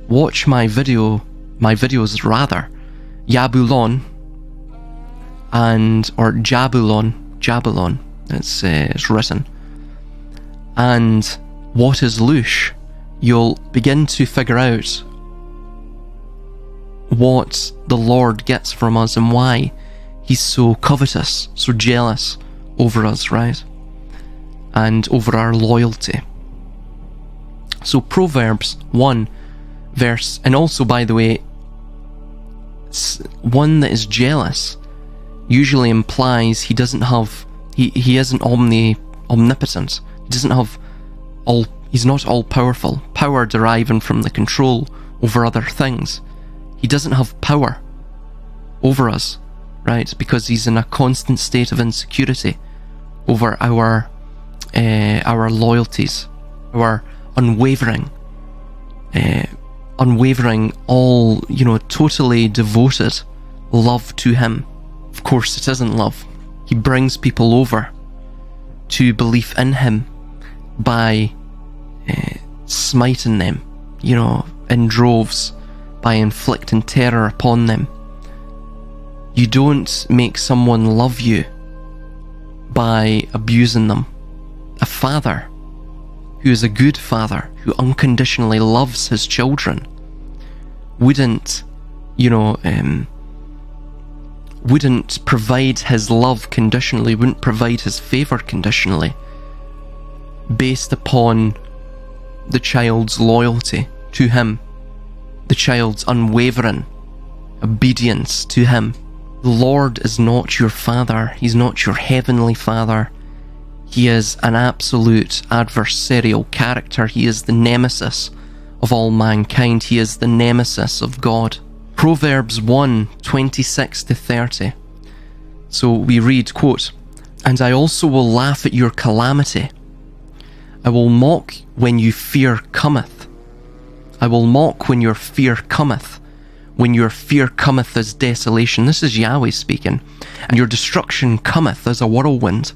watch my videos, Yabulon or Jabulon, it's written, and what is Lush, you'll begin to figure out what the Lord gets from us and why he's so covetous, so jealous over us, right? And over our loyalty. So Proverbs 1 verse, and also, by the way, one that is jealous usually implies he doesn't have, he isn't omnipotent. He doesn't have he's not all-powerful. Power deriving from the control over other things. He doesn't have power over us, right? Because he's in a constant state of insecurity over our loyalties, our unwavering, all, totally devoted love to him. Of course, it isn't love. He brings people over to belief in him by smiting them, in droves, by inflicting terror upon them. You don't make someone love you by abusing them. A father who is a good father, who unconditionally loves his children, wouldn't provide his love conditionally, wouldn't provide his favour conditionally, based upon the child's loyalty to him, the child's unwavering obedience to him. The Lord is not your father. He's not your heavenly father. He is an absolute adversarial character. He is the nemesis of all mankind. He is the nemesis of God. Proverbs 1, 26-30. So we read, quote, "And I also will laugh at your calamity. I will mock when your fear cometh. I will mock when your fear cometh. When your fear cometh as desolation." This is Yahweh speaking. "And your destruction cometh as a whirlwind.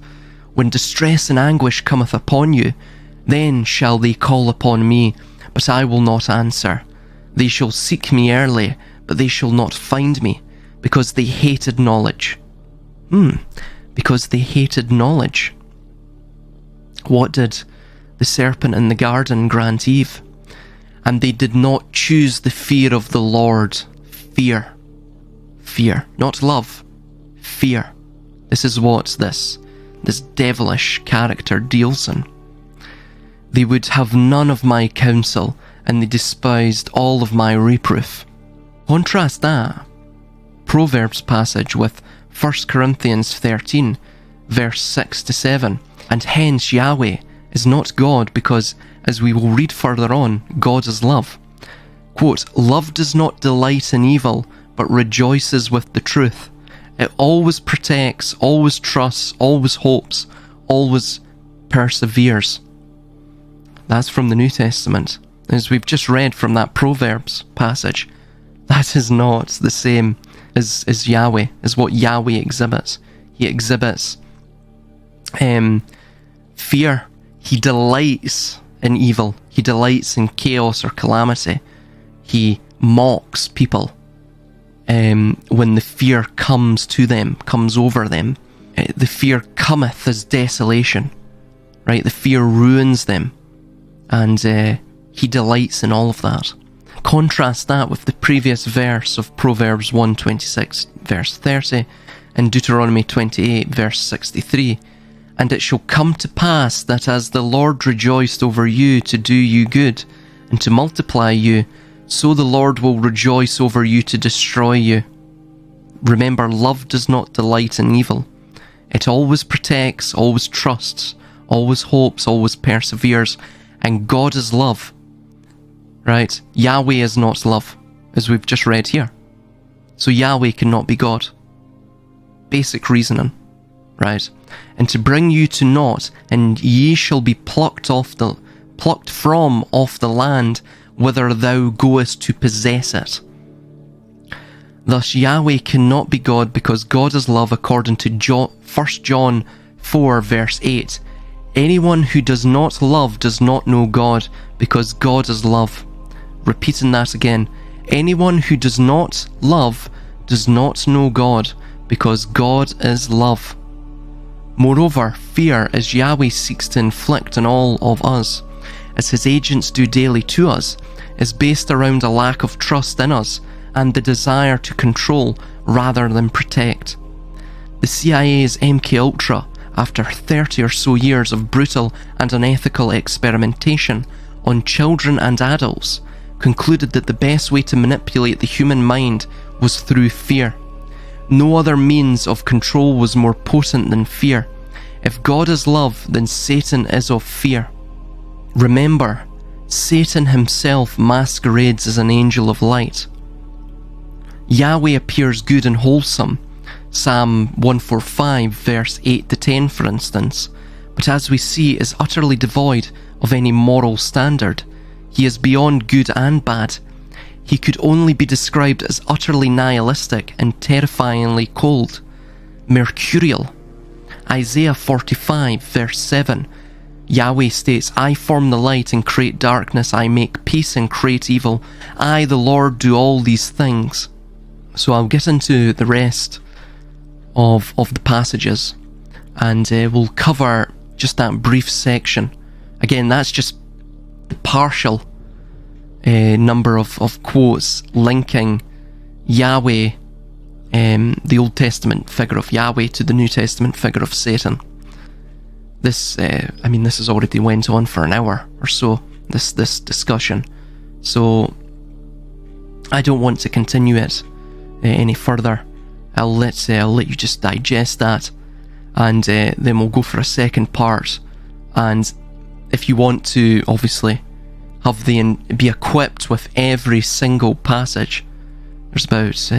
When distress and anguish cometh upon you, then shall they call upon me, but I will not answer. They shall seek me early, but they shall not find me, because they hated knowledge." Because they hated knowledge. What did the serpent in the garden grant Eve? "And they did not choose the fear of the Lord." Fear. Fear. Not love. Fear. This is what this devilish character deals in. "They would have none of my counsel, and they despised all of my reproof." Contrast that Proverbs passage with 1 Corinthians 13, verse 6-7. "And hence Yahweh is not God, because, as we will read further on, God is love." Quote, "Love does not delight in evil, but rejoices with the truth. It always protects, always trusts, always hopes, always perseveres." That's from the New Testament. As we've just read from that Proverbs passage, that is not the same as Yahweh, as what Yahweh exhibits. He exhibits fear. He delights in evil. He delights in chaos or calamity. He mocks people when the fear comes to them, comes over them. The fear cometh as desolation, right? The fear ruins them, and he delights in all of that. Contrast that with the previous verse of Proverbs 1, 26, verse 30, and Deuteronomy 28, verse 63. "And it shall come to pass that as the Lord rejoiced over you to do you good, and to multiply you, so the Lord will rejoice over you to destroy you." Remember, love does not delight in evil. It always protects, always trusts, always hopes, always perseveres, and God is love. Right? Yahweh is not love, as we've just read here. So Yahweh cannot be God. Basic reasoning. Right? "And to bring you to naught, and ye shall be plucked from off the land, whither thou goest to possess it." Thus Yahweh cannot be God, because God is love, according to 1 John 4, verse 8. "Anyone who does not love does not know God, because God is love." Repeating that again. Anyone who does not love does not know God, because God is love. Moreover, fear, as Yahweh seeks to inflict on all of us, as his agents do daily to us, is based around a lack of trust in us and the desire to control rather than protect. The CIA's MKUltra, after 30 or so years of brutal and unethical experimentation on children and adults, concluded that the best way to manipulate the human mind was through fear. No other means of control was more potent than fear. If God is love, then Satan is of fear. Remember, Satan himself masquerades as an angel of light. Yahweh appears good and wholesome, Psalm 145 verse 8 to 10 for instance, but as we see is utterly devoid of any moral standard. He is beyond good and bad. He could only be described as utterly nihilistic and terrifyingly cold. Mercurial. Isaiah 45 verse 7, Yahweh states, I form the light and create darkness, I make peace and create evil. I, the Lord, do all these things. So I'll get into the rest of the passages, and we'll cover just that brief section. Again, that's just the partial number of quotes linking Yahweh, the Old Testament figure of Yahweh, to the New Testament figure of Satan. This, this has already went on for an hour or so, this discussion, so I don't want to continue it any further. I'll let you just digest that, and then we'll go for a second part. And if you want to, obviously, have be equipped with every single passage, there's about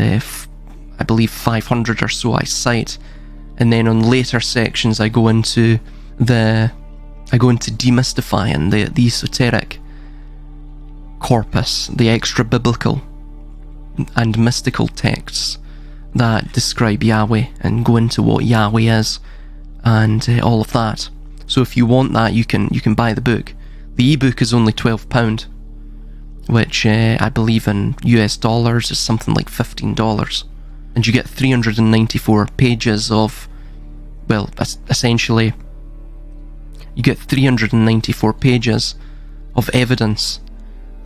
I believe 500 or so I cite, and then on later sections I go into demystifying the esoteric corpus, the extra biblical and mystical texts that describe Yahweh and go into what Yahweh is and all of that. So if you want that, you can buy the book. The ebook is only £12, which I believe in US dollars is something like $15, and you get 394 pages of, well, essentially you get 394 pages of evidence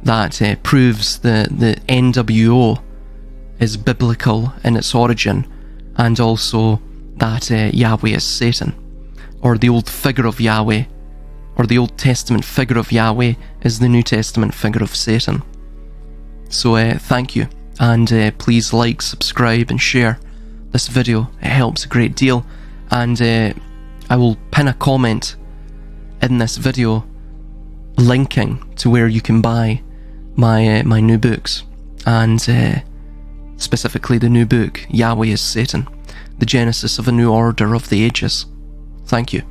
that proves the NWO is biblical in its origin, and also that Yahweh is Satan, or the old figure of Yahweh, or the Old Testament figure of Yahweh is the New Testament figure of Satan. So thank you, and please like, subscribe and share this video. It helps a great deal, and I will pin a comment in this video linking to where you can buy my new books, and specifically the new book, Yahweh is Satan, the Genesis of a New Order of the Ages. Thank you.